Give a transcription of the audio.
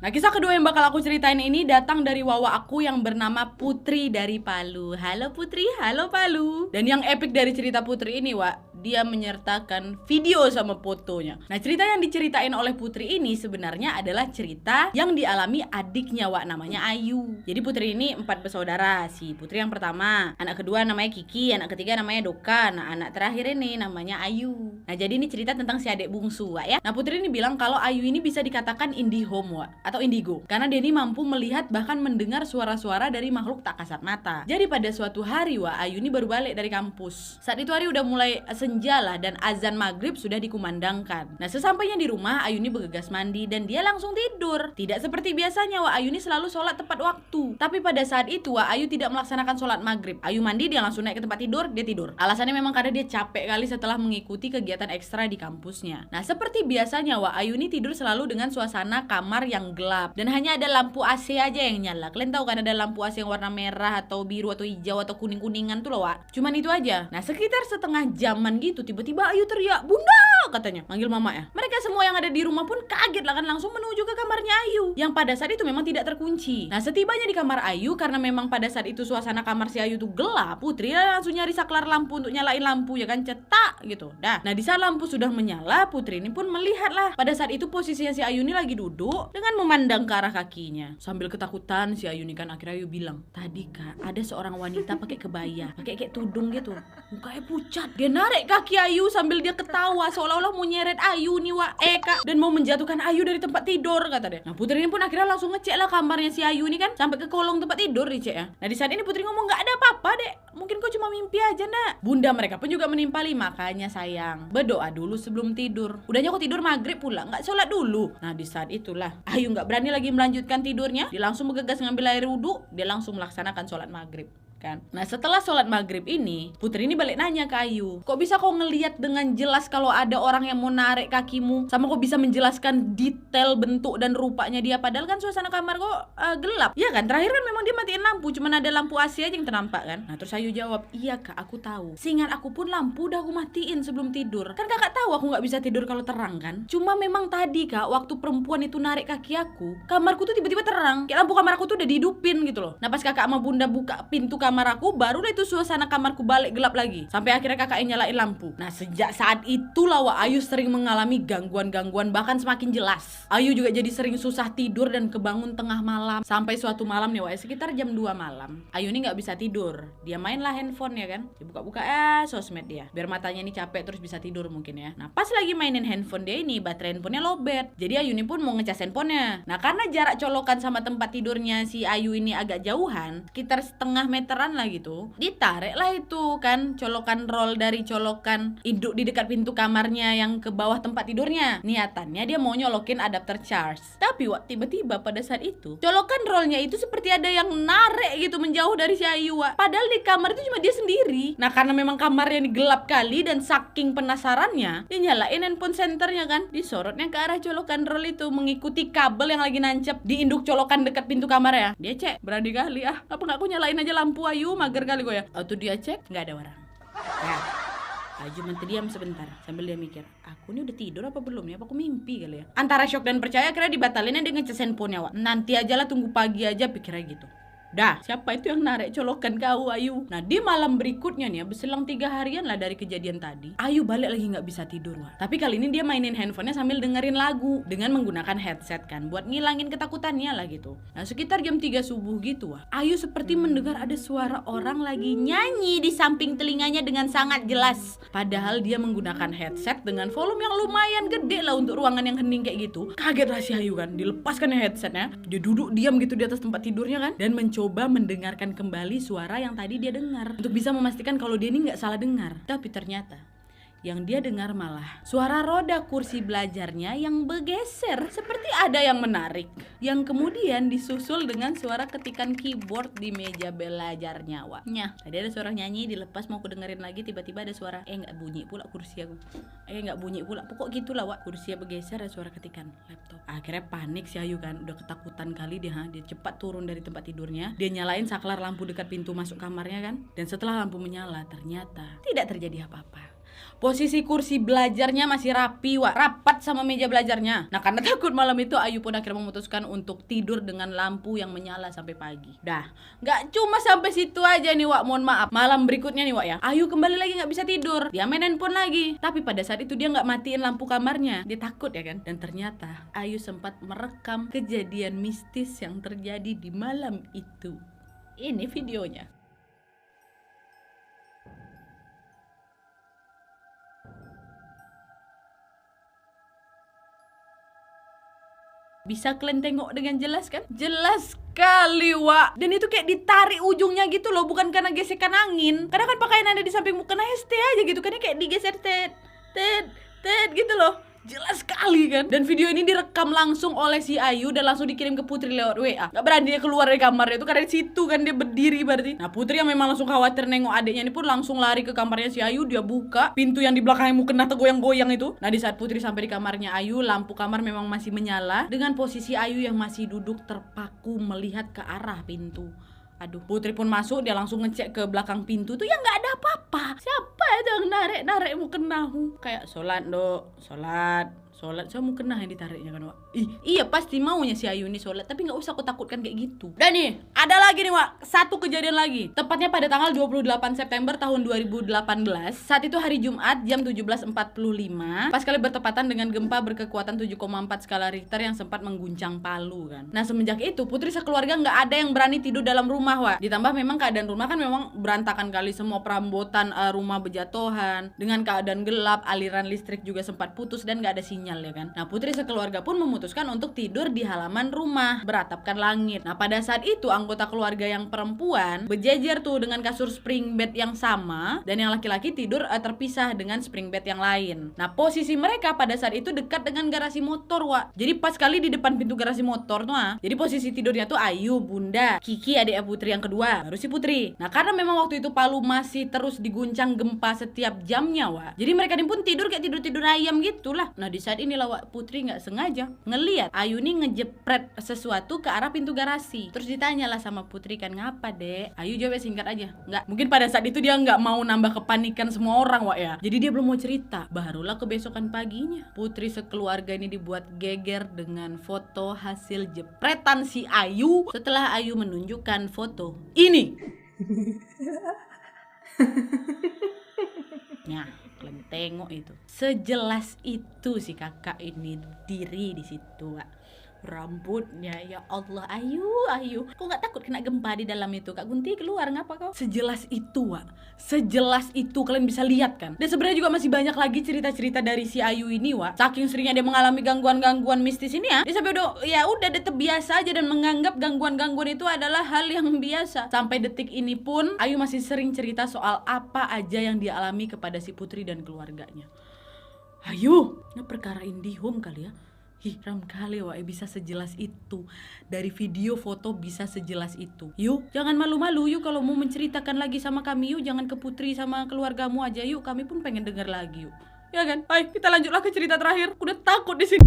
Nah, kisah kedua yang bakal aku ceritain ini datang dari wawa aku yang bernama Putri dari Palu. Halo Putri, halo Palu. Dan yang epic dari cerita Putri ini, Wak, dia menyertakan video sama fotonya. Nah, cerita yang diceritain oleh Putri ini sebenarnya adalah cerita yang dialami adiknya, Wak, namanya Ayu. Jadi Putri ini 4 bersaudara. Si Putri yang pertama, anak kedua namanya Kiki, anak ketiga namanya Doka, nah anak terakhir ini namanya Ayu. Nah, jadi ini cerita tentang si adik bungsu, Wak, ya. Nah, Putri ini bilang kalau Ayu ini bisa dikatakan IndiHome, Wak, atau indigo, karena dia ini mampu melihat bahkan mendengar suara-suara dari makhluk tak kasat mata. Jadi pada suatu hari, Wak, Ayu ini baru balik dari kampus. Saat itu hari udah mulai senja lah dan azan maghrib sudah dikumandangkan. Nah, sesampainya di rumah, Ayu ini bergegas mandi dan dia langsung tidur. Tidak seperti biasanya, Wak, Ayu ini selalu sholat tepat waktu. Tapi pada saat itu, Wak, Ayu tidak melaksanakan sholat maghrib. Ayu mandi, dia langsung naik ke tempat tidur, dia tidur. Alasannya memang karena dia capek kali setelah mengikuti kegiatan ekstra di kampusnya. Nah, seperti biasanya, Wak, Ayu ini tidur selalu dengan suasana kamar yang gelap dan hanya ada lampu AC aja yang nyala. Kalian tahu kan ada lampu AC yang warna merah atau biru atau hijau atau kuning-kuningan tuh loh, Wak. Cuman itu aja. Nah, sekitar setengah jaman gitu tiba-tiba Ayu teriak, "Bunda!" katanya, manggil mama ya. Mereka semua yang ada di rumah pun kaget lah kan, langsung menuju ke kamarnya Ayu yang pada saat itu memang tidak terkunci. Nah, setibanya di kamar Ayu, karena memang pada saat itu suasana kamar si Ayu tuh gelap, Putri langsung nyari saklar lampu untuk nyalain lampu ya kan, cetak gitu. Nah, di saat lampu sudah menyala, Putri ini pun melihat lah. Pada saat itu posisinya si Ayu ini lagi duduk dengan memandang ke arah kakinya. Sambil ketakutan si Ayu ini kan, akhirnya Ayu bilang, "Tadi Kak, ada seorang wanita pakai kebaya, pakai kayak tudung gitu. Mukanya pucat. Dia narik kaki Ayu sambil dia ketawa seolah-olah mau nyeret Ayu nih, Wak, Kak, dan mau menjatuhkan Ayu dari tempat tidur," kata dia. Nah, Putri ini pun akhirnya langsung ngecek lah kamarnya si Ayu ini kan, sampai ke kolong tempat tidur dicek ya. Nah, di saat ini Putri ngomong, "Nggak ada apa-apa, Dek. Mungkin kau cuma mimpi aja, Nak." Bunda mereka pun juga menimpali, "Makanya sayang, berdoa dulu sebelum tidur. Udahnya kau tidur maghrib pula, nggak sholat dulu." Nah, di saat itulah Ayu nggak berani lagi melanjutkan tidurnya. Dia langsung bergegas ngambil air wudhu. Dia langsung melaksanakan sholat maghrib kan. Nah, setelah sholat maghrib ini, Putri ini balik nanya ke Ayu, "Kok bisa kau ngelihat dengan jelas kalau ada orang yang mau narik kakimu? Sama kok bisa menjelaskan detail bentuk dan rupanya dia, padahal kan suasana kamar kok gelap." Ya kan, terakhir kan memang dia matiin lampu, cuman ada lampu AC aja yang ternampak kan. Nah, terus Ayu jawab, "Iya Kak, aku tahu. Seingat aku pun lampu udah aku matiin sebelum tidur. Kan Kakak tahu aku nggak bisa tidur kalau terang kan. Cuma memang tadi Kak, waktu perempuan itu narik kaki aku, kamarku tuh tiba-tiba terang. Kayak lampu kamar aku tuh udah dihidupin gitu loh. Nah, pas Kakak sama Bunda buka pintu kamar aku, barulah itu suasana kamarku balik gelap lagi. Sampai akhirnya Kakak yang nyalain lampu." Nah, sejak saat itulah, Wak, Ayu sering mengalami gangguan-gangguan, bahkan semakin jelas. Ayu juga jadi sering susah tidur dan kebangun tengah malam. Sampai suatu malam nih, Wak, sekitar jam 2 malam, Ayu ini nggak bisa tidur. Dia mainlah handphone ya kan. Dia buka-buka sosmed dia. Biar matanya ini capek terus bisa tidur mungkin ya. Nah, pas lagi mainin handphone dia ini, baterai handphonenya lowbat. Jadi Ayu ini pun mau ngecas handphonenya. Nah, karena jarak colokan sama tempat tidurnya si Ayu ini agak jauhan, sekitar setengah meteran lah gitu, ditarik lah itu kan colokan roll dari colokan induk di dekat pintu kamarnya yang ke bawah tempat tidurnya. Niatannya dia mau nyolokin adapter charge. Tapi Wak, tiba-tiba pada saat itu colokan rollnya itu seperti ada yang narik gitu menjauh dari si Ayu, Wak. Padahal di kamar itu cuma dia sendiri. Nah, karena memang kamarnya ini gelap kali dan saking penasarannya, dia nyalain handphone senternya kan, disorotnya ke arah colokan roll itu mengikuti kabel yang lagi nancep di induk colokan dekat pintu kamar ya. Dia cek, "Berani kali apa nggak aku nyalain aja lampu Ayu, mager kali gue ya." Waktu dia cek, nggak ada orang. Ya, Ayu cuma terdiam sebentar sambil dia mikir, "Aku ini udah tidur apa belum ya? Apa aku mimpi kali ya?" Antara shock dan percaya, akhirnya dibatalinnya dia ngecas handphonenya, Wak. "Nanti aja lah, tunggu pagi aja," pikirnya gitu. Dah, siapa itu yang narik colokan kau, Ayu? Nah, di malam berikutnya nih, berselang 3 harian lah dari kejadian tadi, Ayu balik lagi nggak bisa tidur, Wak. Tapi kali ini dia mainin handphonenya sambil dengerin lagu dengan menggunakan headset kan, buat ngilangin ketakutannya lah gitu. Nah, sekitar jam 3 subuh gitu, Wak, Ayu seperti mendengar ada suara orang lagi nyanyi di samping telinganya dengan sangat jelas. Padahal dia menggunakan headset dengan volume yang lumayan gede lah untuk ruangan yang hening kayak gitu. Kaget lah si Ayu kan, dilepaskan headsetnya, dia duduk diam gitu di atas tempat tidurnya kan, dan coba mendengarkan kembali suara yang tadi dia dengar untuk bisa memastikan kalau dia ini nggak salah dengar. Tapi ternyata yang dia dengar malah suara roda kursi belajarnya yang bergeser, seperti ada yang menarik, yang kemudian disusul dengan suara ketikan keyboard di meja belajarnya, Wak. Tadi ada suara nyanyi, dilepas mau aku dengerin lagi, tiba-tiba ada suara nggak bunyi pula kursi aku, nggak bunyi pula, pokok gitulah, Wak. Kursi bergeser, ada suara ketikan laptop. Akhirnya panik si Ayu kan, udah ketakutan kali dia cepat turun dari tempat tidurnya, dia nyalain saklar lampu dekat pintu masuk kamarnya kan, dan setelah lampu menyala ternyata tidak terjadi apa-apa. Posisi kursi belajarnya masih rapi, Wak. Rapat sama meja belajarnya. Nah, karena takut malam itu, Ayu pun akhirnya memutuskan untuk tidur dengan lampu yang menyala sampai pagi. Dah, nggak cuma sampai situ aja nih, Wak. Mohon maaf. Malam berikutnya nih, Wak ya. Ayu kembali lagi nggak bisa tidur. Dia main handphone lagi. Tapi pada saat itu dia nggak matiin lampu kamarnya. Dia takut ya kan. Dan ternyata Ayu sempat merekam kejadian mistis yang terjadi di malam itu. Ini videonya. Bisa kalian tengok dengan jelas kan? Jelas sekali, Wak. Dan itu kayak ditarik ujungnya gitu loh, bukan karena gesekan angin. Karena kan pakaian ada di sampingmu kena ST aja gitu kan, kayak digeser tet gitu loh. Jelas sekali kan. Dan video ini direkam langsung oleh si Ayu dan langsung dikirim ke Putri lewat WA. Gak berani dia keluar dari kamarnya itu karena di situ kan dia berdiri berarti. Nah, Putri yang memang langsung khawatir nengok adiknya ini pun langsung lari ke kamarnya si Ayu. Dia buka pintu yang di belakangnya kena tergoyang-goyang itu. Nah, di saat Putri sampai di kamarnya Ayu, lampu kamar memang masih menyala dengan posisi Ayu yang masih duduk terpaku melihat ke arah pintu. Aduh, Putri pun masuk, dia langsung ngecek ke belakang pintu tuh, ya nggak ada apa-apa. Siapa itu yang narik mukenahu? Kayak sholat, Dok. Sholat. Saya mau kena yang ditariknya kan, Wak. Iya pasti maunya si Ayu ini sholat, tapi nggak usah aku takutkan kayak gitu. Dan nih, ada lagi nih, Wak. Satu kejadian lagi. Tepatnya pada tanggal 28 September tahun 2018. Saat itu hari Jumat jam 17.45. Pas kali bertepatan dengan gempa berkekuatan 7,4 skala Richter yang sempat mengguncang Palu kan. Nah, semenjak itu Putri sekeluarga nggak ada yang berani tidur dalam rumah, Wak. Ditambah memang keadaan rumah kan memang berantakan kali, semua perambotan rumah berjatuhan. Dengan keadaan gelap, aliran listrik juga sempat putus dan nggak ada sinyal ya kan. Nah, Putri sekeluarga pun memutuskan untuk tidur di halaman rumah beratapkan langit. Nah, pada saat itu anggota keluarga yang perempuan berjejer tuh dengan kasur spring bed yang sama, dan yang laki-laki tidur terpisah dengan spring bed yang lain. Nah, posisi mereka pada saat itu dekat dengan garasi motor, Wak. Jadi pas kali di depan pintu garasi motor tuh, jadi posisi tidurnya tuh Ayu, Bunda, Kiki adik Putri yang kedua, baru si Putri. Nah, karena memang waktu itu Palu masih terus diguncang gempa setiap jamnya, Wak. Jadi mereka ini pun tidur kayak tidur-tidur ayam gitulah. Nah, di saat inilah, Wak, Putri nggak sengaja ngeliat Ayu nih ngejepret sesuatu ke arah pintu garasi. Terus ditanyalah sama Putri kan, ngapa Dek? Ayu jawab singkat aja, nggak. Mungkin pada saat itu dia nggak mau nambah kepanikan semua orang, Wak ya. Jadi dia belum mau cerita. Barulah kebesokan paginya Putri sekeluarga ini dibuat geger dengan foto hasil jepretan si Ayu setelah Ayu menunjukkan foto ini. Nah, kalian tengok itu. Sejelas itu si kakak ini diri di situ, Wak. Rambutnya, ya Allah, Ayu, kok nggak takut kena gempa di dalam itu? Kak Gunti keluar, ngapa kau? Sejelas itu, Wak. Sejelas itu, kalian bisa lihat kan. Dan sebenarnya juga masih banyak lagi cerita-cerita dari si Ayu ini, Wak. Saking seringnya dia mengalami gangguan-gangguan mistis ini ya, dia sampai udah terbiasa aja dan menganggap gangguan-gangguan itu adalah hal yang biasa. Sampai detik ini pun Ayu masih sering cerita soal apa aja yang dia alami kepada si Putri dan keluarganya. Ayu, ini perkara IndiHome kali ya. Ram kali, Wak, bisa sejelas itu. Dari video foto bisa sejelas itu. Yuk, jangan malu-malu yuk kalau mau menceritakan lagi sama kami yuk. Jangan ke Putri sama keluargamu aja yuk. Kami pun pengen denger lagi yuk. Ya kan? Ayo kita lanjutlah ke cerita terakhir. Udah takut di sini.